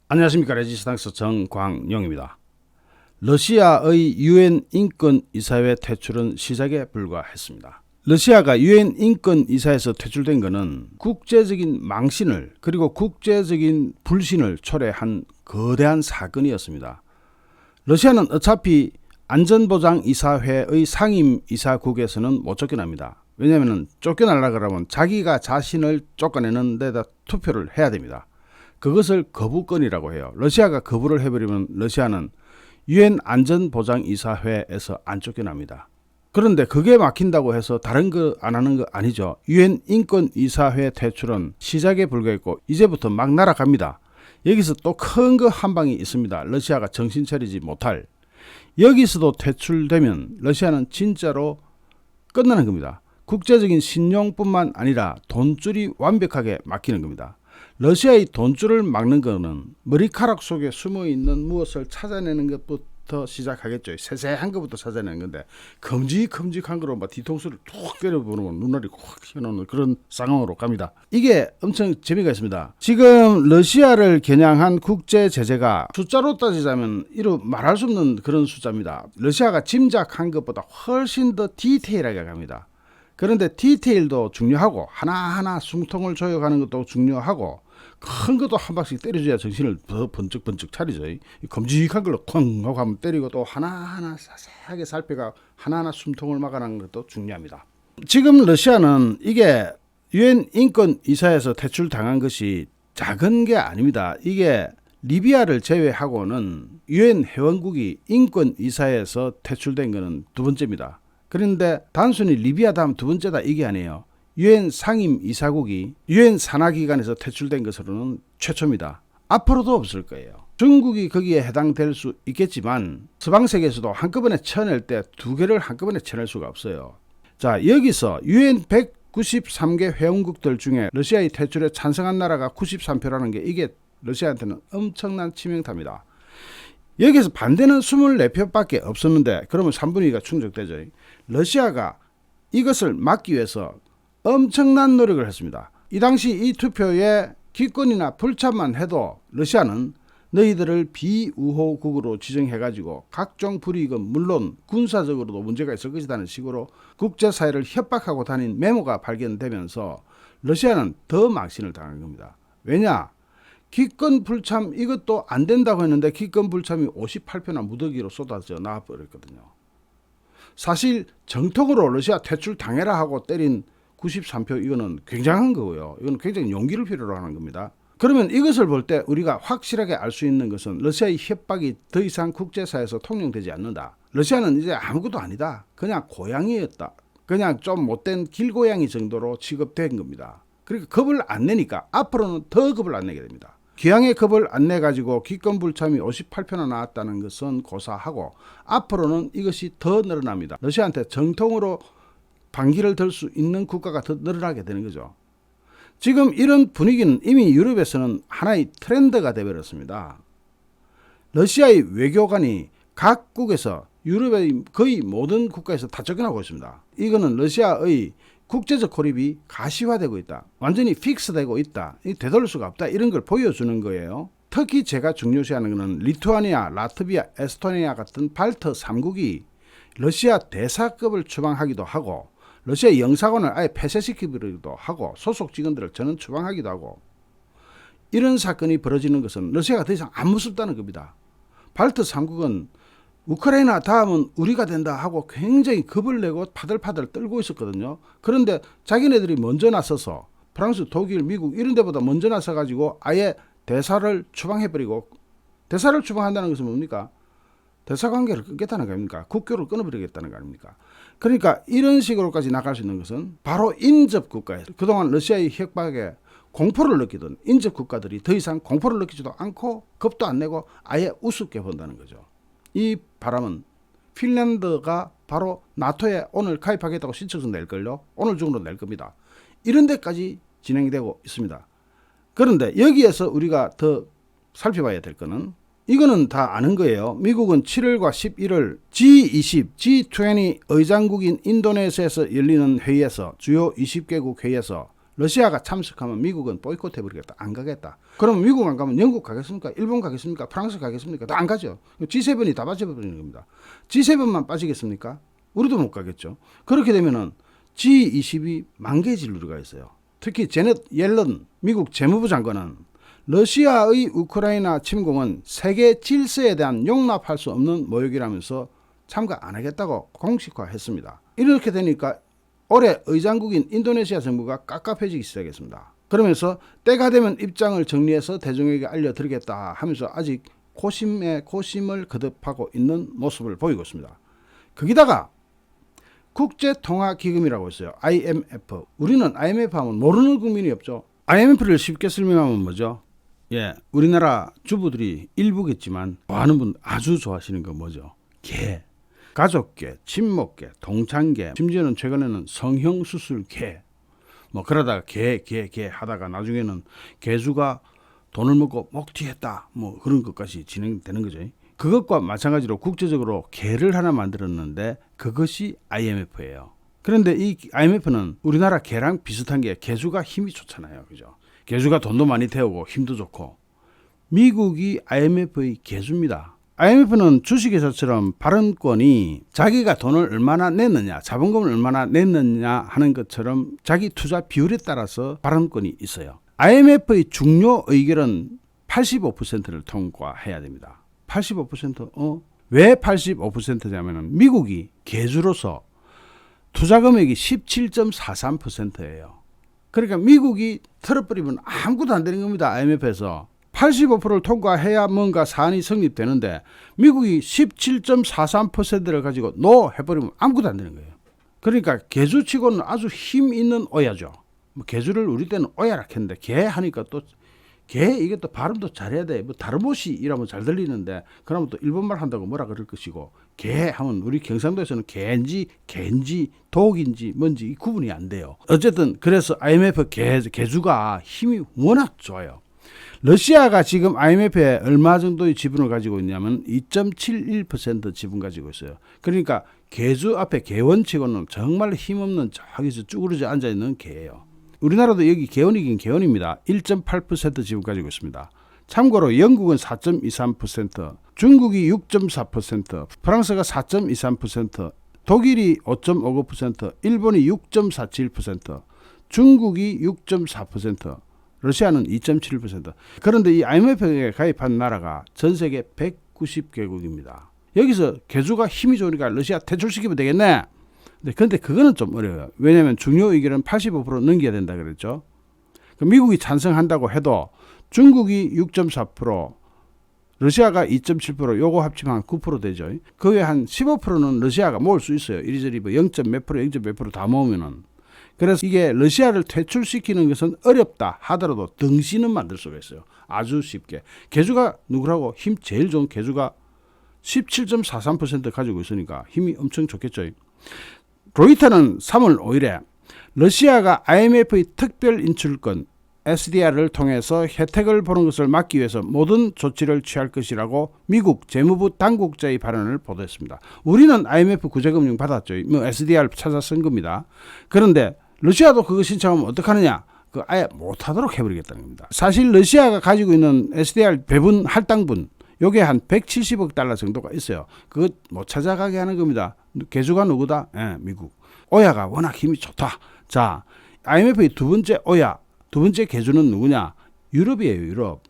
안녕하십니까. 레지스탕스 정광용입니다. 러시아의 유엔 인권이사회 퇴출은 시작에 불과했습니다. 러시아가 유엔 인권이사에서 퇴출된 것은 국제적인 망신을 그리고 국제적인 불신을 초래한 거대한 사건이었습니다. 러시아는 어차피 안전보장이사회의 상임이사국에서는 못 쫓겨납니다. 왜냐하면 쫓겨나려고 하면 자기가 자신을 쫓아내는 데다 투표를 해야 됩니다. 그것을 거부권이라고 해요. 러시아가 거부를 해버리면 러시아는 유엔 안전보장이사회에서 안 쫓겨납니다. 그런데 그게 막힌다고 해서 다른 거 안 하는 거 아니죠. 유엔 인권이사회 퇴출은 시작에 불과했고 이제부터 막 날아갑니다. 여기서 또 큰 거 한 방이 있습니다. 러시아가 정신 차리지 못할. 여기서도 퇴출되면 러시아는 진짜로 끝나는 겁니다. 국제적인 신용뿐만 아니라 돈줄이 완벽하게 막히는 겁니다. 러시아의 돈줄을 막는 것은 머리카락 속에 숨어있는 무엇을 찾아내는 것부터 시작하겠죠. 세세한 것부터 찾아내는 건데 큼직큼직한 거로 막 뒤통수를 툭 때려보는 눈알이 확 튀어나오는 그런 상황으로 갑니다. 이게 엄청 재미가 있습니다. 지금 러시아를 겨냥한 국제 제재가 숫자로 따지자면 이루 말할 수 없는 그런 숫자입니다. 러시아가 짐작한 것보다 훨씬 더 디테일하게 갑니다. 그런데 디테일도 중요하고 하나하나 숨통을 조여가는 것도 중요하고 큰 것도 한 박씩 때려줘야 정신을 더 번쩍번쩍 차리죠. 큼직한 걸로 쾅 하고 한번 때리고 또 하나하나 자세하게 살펴가 하나하나 숨통을 막아내는 것도 중요합니다. 지금 러시아는 이게 유엔 인권이사에서 퇴출당한 것이 작은 게 아닙니다. 이게 리비아를 제외하고는 유엔 회원국이 인권이사에서 퇴출된 것은 두 번째입니다. 그런데 단순히 리비아 다음 두 번째다 이게 아니에요. 유엔 상임이사국이 유엔 산하기관에서 퇴출된 것으로는 최초입니다. 앞으로도 없을 거예요. 중국이 거기에 해당될 수 있겠지만 서방세계에서도 한꺼번에 쳐낼 때 두 개를 한꺼번에 쳐낼 수가 없어요. 자, 여기서 유엔 193개 회원국들 중에 러시아의 퇴출에 찬성한 나라가 93표라는 게 이게 러시아한테는 엄청난 치명타입니다. 여기서 반대는 24표밖에 없었는데 그러면 3분의 2가 충족되죠. 러시아가 이것을 막기 위해서 엄청난 노력을 했습니다. 이 당시 이 투표에 기권이나 불참만 해도 러시아는 너희들을 비우호국으로 지정해가지고 각종 불이익은 물론 군사적으로도 문제가 있을 것이라는 식으로 국제사회를 협박하고 다닌 메모가 발견되면서 러시아는 더 망신을 당한 겁니다. 왜냐? 기권 불참 이것도 안 된다고 했는데 기권 불참이 58표나 무더기로 쏟아져 나와버렸거든요. 사실 정통으로 러시아 퇴출 당해라 하고 때린 93표 이거는 굉장한 거고요. 이건 굉장히 용기를 필요로 하는 겁니다. 그러면 이것을 볼 때 우리가 확실하게 알 수 있는 것은 러시아의 협박이 더 이상 국제사회에서 통용되지 않는다. 러시아는 이제 아무것도 아니다. 그냥 고양이였다. 그냥 좀 못된 길고양이 정도로 취급된 겁니다. 그러니까 겁을 안 내니까 앞으로는 더 겁을 안 내게 됩니다. 기왕에 겁을 안 내가지고 기권 불참이 58표나 나왔다는 것은 고사하고 앞으로는 이것이 더 늘어납니다. 러시아한테 정통으로 반기를 들 수 있는 국가가 더 늘어나게 되는 거죠. 지금 이런 분위기는 이미 유럽에서는 하나의 트렌드가 되어버렸습니다. 러시아의 외교관이 각국에서 유럽의 거의 모든 국가에서 다 쫓겨나고 있습니다. 이거는 러시아의 국제적 고립이 가시화되고 있다. 완전히 픽스되고 있다. 되돌릴 수가 없다. 이런 걸 보여주는 거예요. 특히 제가 중요시하는 것은 리투아니아, 라트비아, 에스토니아 같은 발트 3국이 러시아 대사급을 추방하기도 하고 러시아 영사관을 아예 폐쇄시키기도 하고 소속 직원들을 저는 추방하기도 하고 이런 사건이 벌어지는 것은 러시아가 더 이상 안 무섭다는 겁니다. 발트 3국은 우크라이나 다음은 우리가 된다 하고 굉장히 겁을 내고 파들파들 떨고 있었거든요. 그런데 자기네들이 먼저 나서서 프랑스, 독일, 미국 이런 데보다 먼저 나서가지고 아예 대사를 추방해버리고 대사를 추방한다는 것은 뭡니까? 대사관계를 끊겠다는 거 아닙니까? 국교를 끊어버리겠다는 거 아닙니까? 그러니까 이런 식으로까지 나갈 수 있는 것은 바로 인접 국가에서 그동안 러시아의 협박에 공포를 느끼던 인접 국가들이 더 이상 공포를 느끼지도 않고 겁도 안 내고 아예 우습게 본다는 거죠. 이 바람은 핀란드가 바로 나토에 오늘 가입하겠다고 신청서 낼걸요. 오늘 중으로 낼 겁니다. 이런 데까지 진행되고 있습니다. 그런데 여기에서 우리가 더 살펴봐야 될 거는 이거는 다 아는 거예요. 미국은 7월과 11월 G20, G20 의장국인 인도네시아에서 열리는 회의에서 주요 20개국 회의에서 러시아가 참석하면 미국은 보이콧 해버리겠다. 안 가겠다. 그러면 미국 안 가면 영국 가겠습니까? 일본 가겠습니까? 프랑스 가겠습니까? 다 안 가죠. G7이 다 빠져버리는 겁니다. G7만 빠지겠습니까? 우리도 못 가겠죠. 그렇게 되면은 G20이 만개해질 우려가 있어요. 특히 제넷 옐런 미국 재무부 장관은 러시아의 우크라이나 침공은 세계 질서에 대한 용납할 수 없는 모욕이라면서 참가 안 하겠다고 공식화했습니다. 이렇게 되니까 올해 의장국인 인도네시아 정부가 깝깝해지기 시작했습니다. 그러면서 때가 되면 입장을 정리해서 대중에게 알려드리겠다 하면서 아직 고심에 고심을 거듭하고 있는 모습을 보이고 있습니다. 거기다가 국제통화기금이라고 있어요. IMF. 우리는 IMF 하면 모르는 국민이 없죠. IMF를 쉽게 설명하면 뭐죠? 우리나라 주부들이 일부겠지만 좋아하는 분 아주 좋아하시는 거 뭐죠? 개. 가족계, 친목계, 동창계, 심지어는 최근에는 성형수술계. 그러다가 개 하다가 나중에는 개수가 돈을 먹고 먹튀했다. 그런 것까지 진행되는 거죠. 그것과 마찬가지로 국제적으로 개를 하나 만들었는데 그것이 IMF예요. 그런데 이 IMF는 우리나라 개랑 비슷한 게 개수가 힘이 좋잖아요. 그죠? 개수가 돈도 많이 태우고 힘도 좋고. 미국이 IMF의 개수입니다. IMF는 주식회사처럼 발언권이 자기가 돈을 얼마나 냈느냐, 자본금을 얼마나 냈느냐 하는 것처럼 자기 투자 비율에 따라서 발언권이 있어요. IMF의 중요 의결은 85%를 통과해야 됩니다. 85%? 왜 85%냐면은 미국이 개주로서 투자 금액이 17.43%예요. 그러니까 미국이 털어버리면 아무것도 안 되는 겁니다. IMF에서. 85%를 통과해야 뭔가 사안이 성립되는데 미국이 17.43%를 가지고 노 해버리면 아무것도 안 되는 거예요. 그러니까 개주치고는 아주 힘 있는 오야죠. 개주를 우리 때는 오야라 했는데 개 하니까 또 개 이게 또 발음도 잘해야 돼. 다르모시 이라면 잘 들리는데 그러면 또 일본말 한다고 뭐라 그럴 것이고 개 하면 우리 경상도에서는 개인지 독인지 뭔지 구분이 안 돼요. 어쨌든 그래서 IMF 개주가 힘이 워낙 좋아요. 러시아가 지금 IMF에 얼마 정도의 지분을 가지고 있냐면 2.71% 지분 가지고 있어요. 그러니까 개주 앞에 개원치고는 정말 힘없는 저기서 쭈그러져 앉아있는 개예요. 우리나라도 여기 개원이긴 개원입니다. 1.8% 지분 가지고 있습니다. 참고로 영국은 4.23%, 중국이 6.4%, 프랑스가 4.23%, 독일이 5.59%, 일본이 6.47%, 중국이 6.4%, 러시아는 2.7%. 그런데 이 IMF에 가입한 나라가 전 세계 190개국입니다. 여기서 개주가 힘이 좋으니까 러시아 퇴출시키면 되겠네. 근데 그거는 좀 어려워요. 왜냐하면 중요 의결은 85% 넘겨야 된다 그랬죠. 미국이 찬성한다고 해도 중국이 6.4%, 러시아가 2.7%, 요거 합치면 한 9% 되죠. 그 외에 한 15%는 러시아가 모을 수 있어요. 이리저리 0.몇% 다 모으면은. 그래서 이게 러시아를 퇴출시키는 것은 어렵다 하더라도 등신은 만들 수가 있어요. 아주 쉽게. 개주가 누구라고 힘 제일 좋은 개주가 17.43% 가지고 있으니까 힘이 엄청 좋겠죠. 로이터는 3월 5일에 러시아가 IMF의 특별 인출권 SDR을 통해서 혜택을 보는 것을 막기 위해서 모든 조치를 취할 것이라고 미국 재무부 당국자의 발언을 보도했습니다. 우리는 IMF 구제금융 받았죠. SDR 찾아 쓴 겁니다. 그런데 러시아도 그거 신청하면 어떡하느냐? 아예 못하도록 해버리겠다는 겁니다. 사실 러시아가 가지고 있는 SDR 배분 할당분 요게 한 170억 달러 정도가 있어요. 그거 못 찾아가게 하는 겁니다. 개주가 누구다? 미국. 오야가 워낙 힘이 좋다. 자, IMF의 두 번째 오야, 두 번째 개주는 누구냐? 유럽이에요.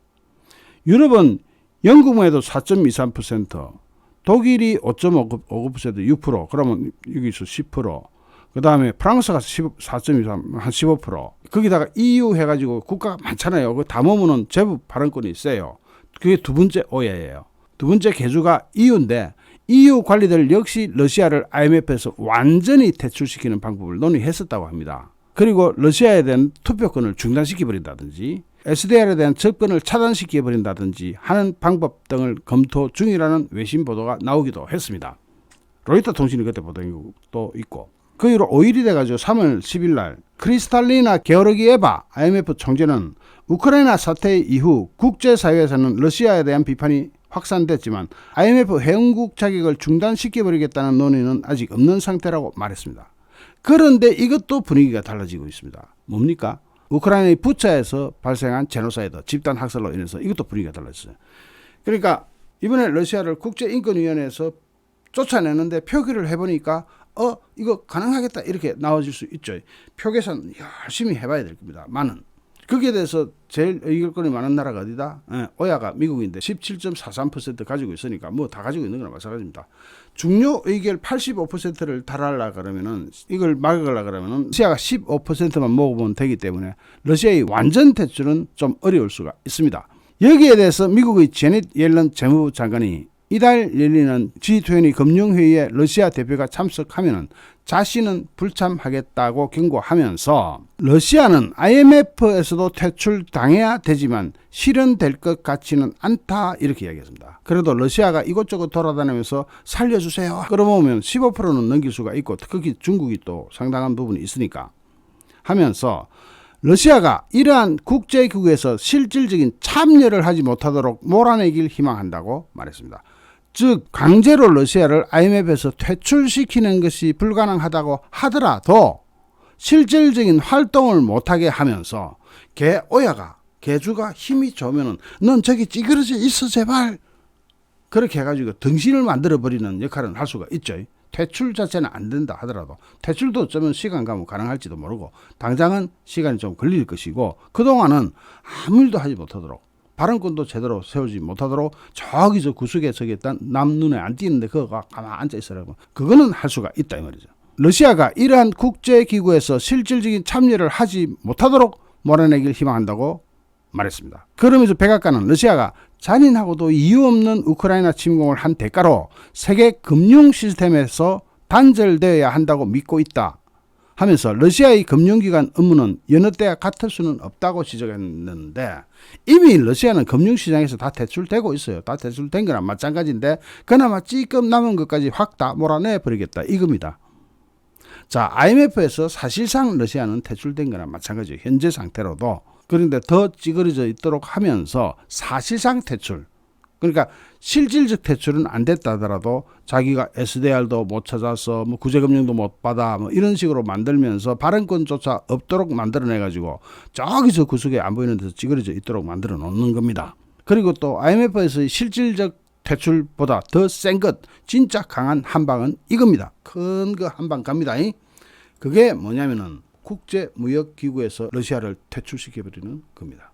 유럽은 영국만 해도 4.23%, 독일이 5.59%, 6%, 그러면 여기서 10%, 그 다음에 프랑스가 4.23, 한 15%, 거기다가 EU 해가지고 국가가 많잖아요. 그 다 모으면 제법 발언권이 세요. 그게 두 번째 오야예요. 두 번째 개주가 EU인데 EU 관리들 역시 러시아를 IMF에서 완전히 퇴출시키는 방법을 논의했었다고 합니다. 그리고 러시아에 대한 투표권을 중단시켜버린다든지 SDR에 대한 접근을 차단시켜버린다든지 하는 방법 등을 검토 중이라는 외신 보도가 나오기도 했습니다. 로이터 통신이 그때 보도한 것도 있고, 그 이후로 5일이 돼가지고 3월 10일 날 크리스탈리나 게오르기에바 IMF 총재는 우크라이나 사태 이후 국제사회에서는 러시아에 대한 비판이 확산됐지만 IMF 회원국 자격을 중단시켜버리겠다는 논의는 아직 없는 상태라고 말했습니다. 그런데 이것도 분위기가 달라지고 있습니다. 뭡니까? 우크라이나의 부차에서 발생한 제노사이드, 집단 학살로 인해서 이것도 분위기가 달라졌어요. 그러니까 이번에 러시아를 국제인권위원회에서 쫓아내는데 표기를 해보니까 이거 가능하겠다 이렇게 나와질 수 있죠. 표계산 열심히 해봐야 될 겁니다. 많은. 거기에 대해서 제일 의결권이 많은 나라가 어디다? 오야가 미국인데 17.43% 가지고 있으니까 뭐 다 가지고 있는 거나 마찬가지입니다. 중요 의결 85%를 달하려 그러면은 이걸 막으려 그러면은 러시아가 15%만 먹어보면 되기 때문에 러시아의 완전 퇴출은 좀 어려울 수가 있습니다. 여기에 대해서 미국의 제닛 옐런 재무부 장관이 이달 열리는 G20 금융회의에 러시아 대표가 참석하면 자신은 불참하겠다고 경고하면서 러시아는 IMF에서도 퇴출당해야 되지만 실현될 것 같지는 않다 이렇게 이야기했습니다. 그래도 러시아가 이곳저곳 돌아다니면서 살려주세요 그러면 15%는 넘길 수가 있고 특히 중국이 또 상당한 부분이 있으니까 하면서 러시아가 이러한 국제기구에서 실질적인 참여를 하지 못하도록 몰아내길 희망한다고 말했습니다. 즉 강제로 러시아를 IMF에서 퇴출시키는 것이 불가능하다고 하더라도 실질적인 활동을 못하게 하면서 개주가 힘이 좋으면 넌 저기 찌그러져 있어 제발 그렇게 해가지고 등신을 만들어버리는 역할은 할 수가 있죠. 퇴출 자체는 안 된다 하더라도 퇴출도 어쩌면 시간 가면 가능할지도 모르고 당장은 시간이 좀 걸릴 것이고 그동안은 아무 일도 하지 못하도록 발언권도 제대로 세우지 못하도록 저기 저 구석에 저기 남 눈에 안 띄는데 그거가 가만히 앉아 있으라고 그거는 할 수가 있다 이 말이죠. 러시아가 이러한 국제기구에서 실질적인 참여를 하지 못하도록 몰아내길 희망한다고 말했습니다. 그러면서 백악관은 러시아가 잔인하고도 이유 없는 우크라이나 침공을 한 대가로 세계 금융 시스템에서 단절되어야 한다고 믿고 있다 하면서 러시아의 금융기관 업무는 여느 때와 같을 수는 없다고 지적했는데 이미 러시아는 금융시장에서 다 퇴출되고 있어요. 다 퇴출된 거랑 마찬가지인데 그나마 찌끔 남은 것까지 확 다 몰아내버리겠다 이겁니다. 자, IMF에서 사실상 러시아는 퇴출된 거랑 마찬가지예요. 현재 상태로도. 그런데 더 찌그러져 있도록 하면서 사실상 퇴출. 그러니까 실질적 퇴출은 안 됐다 하더라도 자기가 SDR도 못 찾아서 뭐 구제금융도 못 받아 뭐 이런 식으로 만들면서 발언권조차 없도록 만들어내가지고 저기 저 구석에 안 보이는 데서 찌그러져 있도록 만들어 놓는 겁니다. 그리고 또 IMF에서의 실질적 퇴출보다 더 센 것 진짜 강한 한방은 이겁니다. 큰 거 한방 갑니다. 그게 뭐냐면은 국제무역기구에서 러시아를 퇴출시켜버리는 겁니다.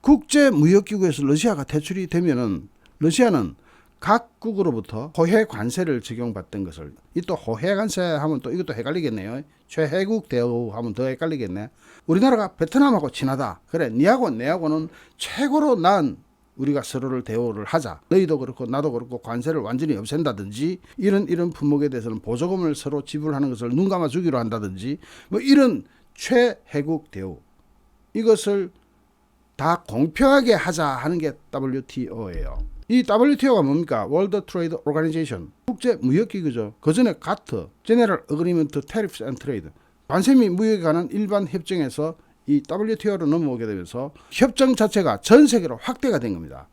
국제무역기구에서 러시아가 퇴출이 되면은 러시아는 각국으로부터 호혜 관세를 적용받던 것을 이 또 호혜 관세 하면 또 이것도 헷갈리겠네요. 최혜국 대우 하면 더 헷갈리겠네. 우리나라가 베트남하고 친하다. 그래 니하고 내하고는 최고로 난 우리가 서로를 대우를 하자. 너희도 그렇고 나도 그렇고 관세를 완전히 없앤다든지 이런 품목에 대해서는 보조금을 서로 지불하는 것을 눈 감아 주기로 한다든지 뭐 이런 최혜국 대우 이것을 다 공평하게 하자 하는 게 WTO예요. 이 WTO가 뭡니까? World Trade Organization 국제무역기구죠. 그전에 GATT General Agreement Tariffs and Trade 관세 및 무역에 관한 일반 협정에서 이 WTO로 넘어오게 되면서 협정 자체가 전 세계로 확대가 된 겁니다.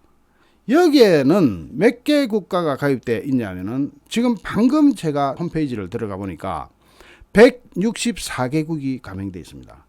여기에는 몇 개 국가가 가입되어 있냐면은 지금 방금 제가 홈페이지를 들어가 보니까 164개국이 가맹되어 있습니다.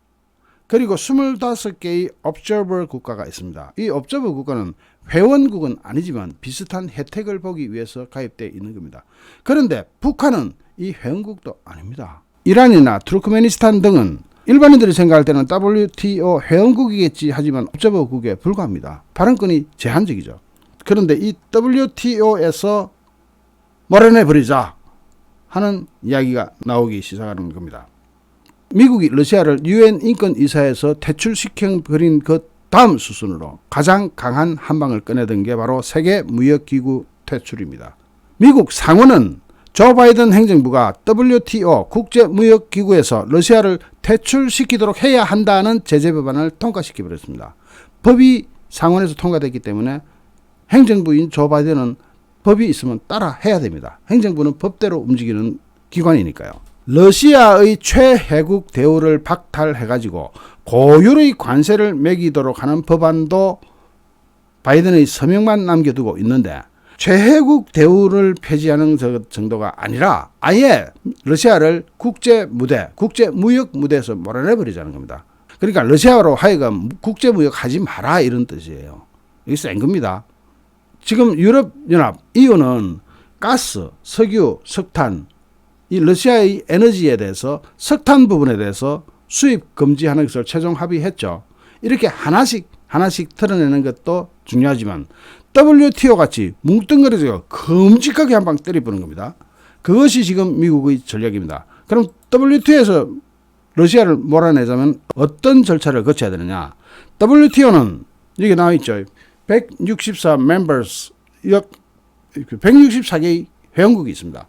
그리고 25개의 observer 국가가 있습니다. 이 observer 국가는 회원국은 아니지만 비슷한 혜택을 보기 위해서 가입되어 있는 겁니다. 그런데 북한은 이 회원국도 아닙니다. 이란이나 투르크메니스탄 등은 일반인들이 생각할 때는 WTO 회원국이겠지 하지만 observer국에 불과합니다. 발언권이 제한적이죠. 그런데 이 WTO에서 몰아내버리자 하는 이야기가 나오기 시작하는 겁니다. 미국이 러시아를 UN 인권이사에서 퇴출시켜버린 그 다음 수순으로 가장 강한 한방을 꺼내던 게 바로 세계무역기구 퇴출입니다. 미국 상원은 조 바이든 행정부가 WTO 국제무역기구에서 러시아를 퇴출시키도록 해야 한다는 제재법안을 통과시켜버렸습니다. 법이 상원에서 통과됐기 때문에 행정부인 조 바이든은 법이 있으면 따라 해야 됩니다. 행정부는 법대로 움직이는 기관이니까요. 러시아의 최혜국 대우를 박탈해가지고 고율의 관세를 매기도록 하는 법안도 바이든의 서명만 남겨두고 있는데 최혜국 대우를 폐지하는 정도가 아니라 아예 러시아를 국제무역 무대에서 몰아내버리자는 겁니다. 그러니까 러시아로 하여금 국제무역 하지 마라 이런 뜻이에요. 이게 센 겁니다. 지금 유럽연합 EU는 가스, 석유, 석탄, 이 러시아의 에너지에 대해서 석탄 부분에 대해서 수입 금지하는 것을 최종 합의했죠. 이렇게 하나씩 드러내는 것도 중요하지만 WTO 같이 뭉뚱그려서 끔찍하게 한 방 때려보는 겁니다. 그것이 지금 미국의 전략입니다. 그럼 WTO에서 러시아를 몰아내자면 어떤 절차를 거쳐야 되느냐. WTO는 여기 나와 있죠. 164 members, 164개의 회원국이 있습니다.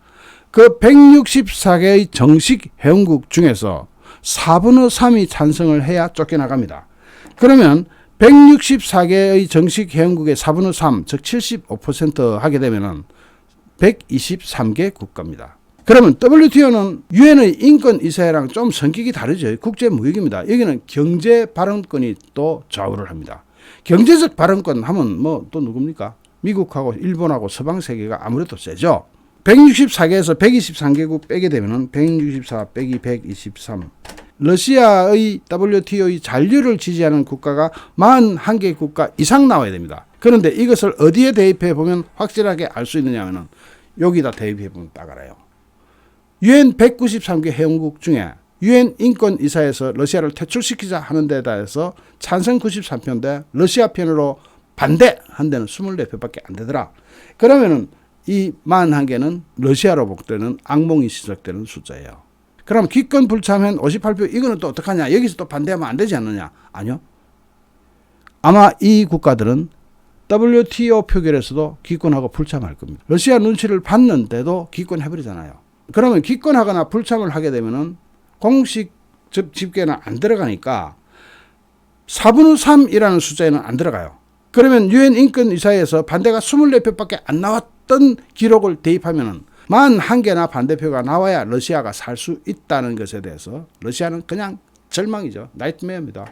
그 164개의 정식 회원국 중에서 4분의 3이 찬성을 해야 쫓겨나갑니다. 그러면 164개의 정식 회원국의 4분의 3, 즉 75% 하게 되면은 123개 국가입니다. 그러면 WTO는 유엔의 인권이사회랑 좀 성격이 다르죠. 국제무역입니다. 여기는 경제 발언권이 또 좌우를 합니다. 경제적 발언권 하면 뭐 또 누굽니까? 미국하고 일본하고 서방 세계가 아무래도 세죠. 164개에서 123개국 빼게 되면 164 빼기 123. 러시아의 WTO의 잔류를 지지하는 국가가 41개 국가 이상 나와야 됩니다. 그런데 이것을 어디에 대입해 보면 확실하게 알 수 있느냐 하면 여기다 대입해 보면 딱 알아요. 유엔 193개 회원국 중에 유엔 인권이사에서 러시아를 퇴출시키자 하는 데 대해서 찬성 93표인데 러시아 편으로 반대한 데는 24표밖에 안 되더라. 그러면은 이 41개는 러시아로 복되는 악몽이 시작되는 숫자예요. 그럼 기권 불참한 58표 이거는 또 어떡하냐? 여기서 또 반대하면 안 되지 않느냐? 아니요. 아마 이 국가들은 WTO 표결에서도 기권하고 불참할 겁니다. 러시아 눈치를 봤는데도 기권해버리잖아요. 그러면 기권하거나 불참을 하게 되면은 공식 집계는 안 들어가니까 4분의 3이라는 숫자에는 안 들어가요. 그러면 유엔 인권이사회에서 반대가 24표밖에 안 나왔던 기록을 대입하면은 41개나 반대표가 나와야 러시아가 살 수 있다는 것에 대해서 러시아는 그냥 절망이죠. 나이트메어입니다.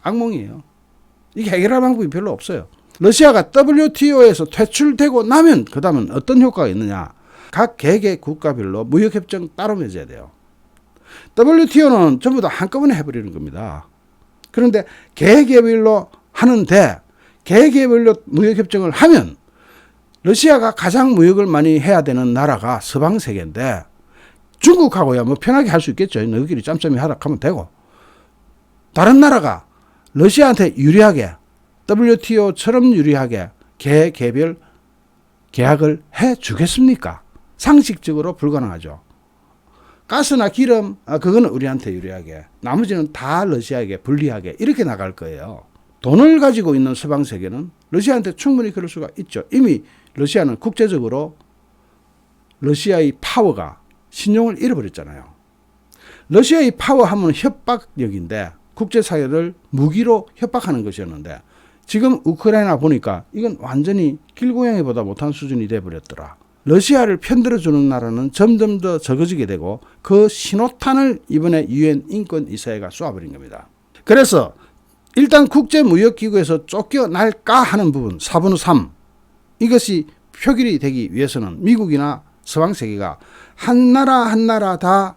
악몽이에요. 이게 해결할 방법이 별로 없어요. 러시아가 WTO에서 퇴출되고 나면 그 다음은 어떤 효과가 있느냐. 각 개개 국가별로 무역협정 따로 맺어야 돼요. WTO는 전부 다 한꺼번에 해버리는 겁니다. 그런데 개개별로 하는데 개개별로 무역협정을 하면 러시아가 가장 무역을 많이 해야 되는 나라가 서방 세계인데 중국하고야 뭐 편하게 할 수 있겠죠. 너희끼리 짬짬이 하라 하면 되고 다른 나라가 러시아한테 유리하게 WTO처럼 유리하게 개개별 계약을 해 주겠습니까? 상식적으로 불가능하죠. 가스나 기름 그거는 우리한테 유리하게 나머지는 다 러시아에게 불리하게 이렇게 나갈 거예요. 돈을 가지고 있는 서방 세계는 러시아한테 충분히 그럴 수가 있죠. 이미 러시아는 국제적으로 러시아의 파워가 신용을 잃어버렸잖아요. 러시아의 파워 하면 협박력인데 국제사회를 무기로 협박하는 것이었는데 지금 우크라이나 보니까 이건 완전히 길고양이보다 못한 수준이 돼버렸더라. 러시아를 편들어주는 나라는 점점 더 적어지게 되고 그 신호탄을 이번에 유엔 인권이사회가 쏘아버린 겁니다. 그래서 일단 국제무역기구에서 쫓겨날까 하는 부분 4분의 3 이것이 표결이 되기 위해서는 미국이나 서방세계가 한 나라 다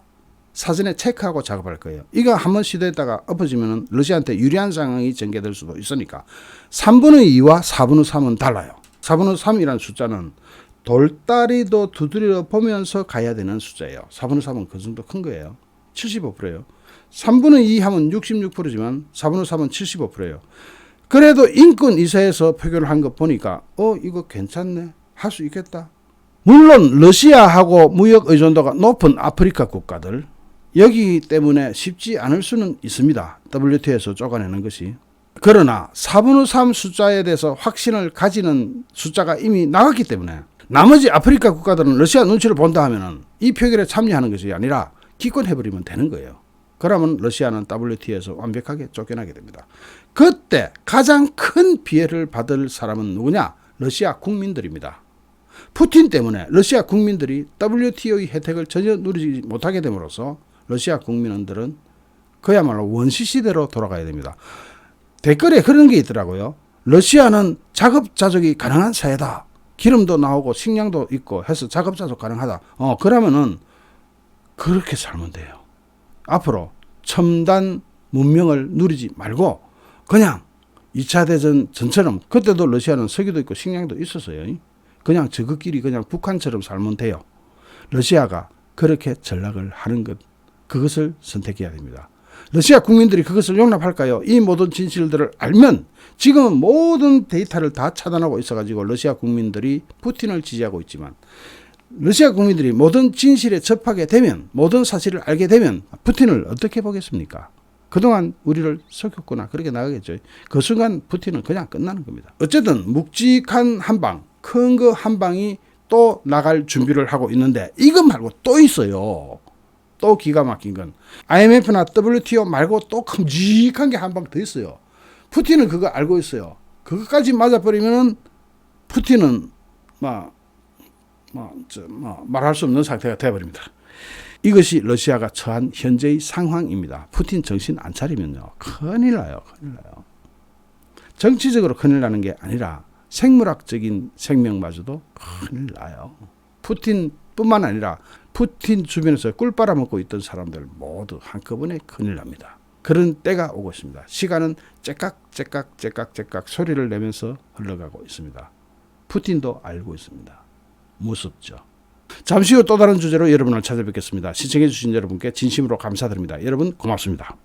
사전에 체크하고 작업할 거예요. 이거 한번 시도했다가 엎어지면 러시아한테 유리한 상황이 전개될 수도 있으니까 3분의 2와 4분의 3은 달라요. 4분의 3이라는 숫자는 돌다리도 두드려 보면서 가야 되는 숫자예요. 4분의 3은 그 정도 큰 거예요. 75%예요. 3분의 2 하면 66%지만 4분의 3은 75%예요. 그래도 인권이사에서 표결을 한 거 보니까 이거 괜찮네. 할 수 있겠다. 물론 러시아하고 무역 의존도가 높은 아프리카 국가들 여기 때문에 쉽지 않을 수는 있습니다. WTO에서 쪼가내는 것이. 그러나 4분의 3 숫자에 대해서 확신을 가지는 숫자가 이미 나갔기 때문에 나머지 아프리카 국가들은 러시아 눈치를 본다 하면은 이 표결에 참여하는 것이 아니라 기권해버리면 되는 거예요. 그러면 러시아는 WTO에서 완벽하게 쫓겨나게 됩니다. 그때 가장 큰 피해를 받을 사람은 누구냐? 러시아 국민들입니다. 푸틴 때문에 러시아 국민들이 WTO의 혜택을 전혀 누리지 못하게 됨으로써 러시아 국민들은 그야말로 원시시대로 돌아가야 됩니다. 댓글에 그런 게 있더라고요. 러시아는 자급자족이 가능한 사회다. 기름도 나오고 식량도 있고 해서 자급자족 가능하다. 그러면은 그렇게 살면 돼요. 앞으로 첨단 문명을 누리지 말고 그냥 2차 대전 전처럼, 그때도 러시아는 석유도 있고 식량도 있었어요. 그냥 저것끼리 그냥 북한처럼 살면 돼요. 러시아가 그렇게 전락을 하는 것, 그것을 선택해야 됩니다. 러시아 국민들이 그것을 용납할까요? 이 모든 진실들을 알면 지금은 모든 데이터를 다 차단하고 있어가지고 러시아 국민들이 푸틴을 지지하고 있지만, 러시아 국민들이 모든 진실에 접하게 되면, 모든 사실을 알게 되면 푸틴을 어떻게 보겠습니까? 그동안 우리를 속였구나, 그렇게 나가겠죠. 그 순간 푸틴은 그냥 끝나는 겁니다. 어쨌든 묵직한 한방, 큰 거 한 방이 또 나갈 준비를 하고 있는데, 이거 말고 또 있어요. 또 기가 막힌 건 IMF나 WTO 말고 또 큼직한 게 한 방 더 있어요. 푸틴은 그거 알고 있어요. 그것까지 맞아버리면은 푸틴은 말할 수 없는 상태가 되어버립니다. 이것이 러시아가 처한 현재의 상황입니다. 푸틴 정신 안 차리면요, 큰일 나요. 큰일 나요. 정치적으로 큰일 나는 게 아니라 생물학적인 생명마저도 큰일 나요. 푸틴뿐만 아니라 푸틴 주변에서 꿀 빨아먹고 있던 사람들 모두 한꺼번에 큰일 납니다. 그런 때가 오고 있습니다. 시간은 째깍째깍 소리를 내면서 흘러가고 있습니다. 푸틴도 알고 있습니다. 무섭죠. 잠시 후 또 다른 주제로 여러분을 찾아뵙겠습니다. 시청해 주신 여러분께 진심으로 감사드립니다. 여러분 고맙습니다.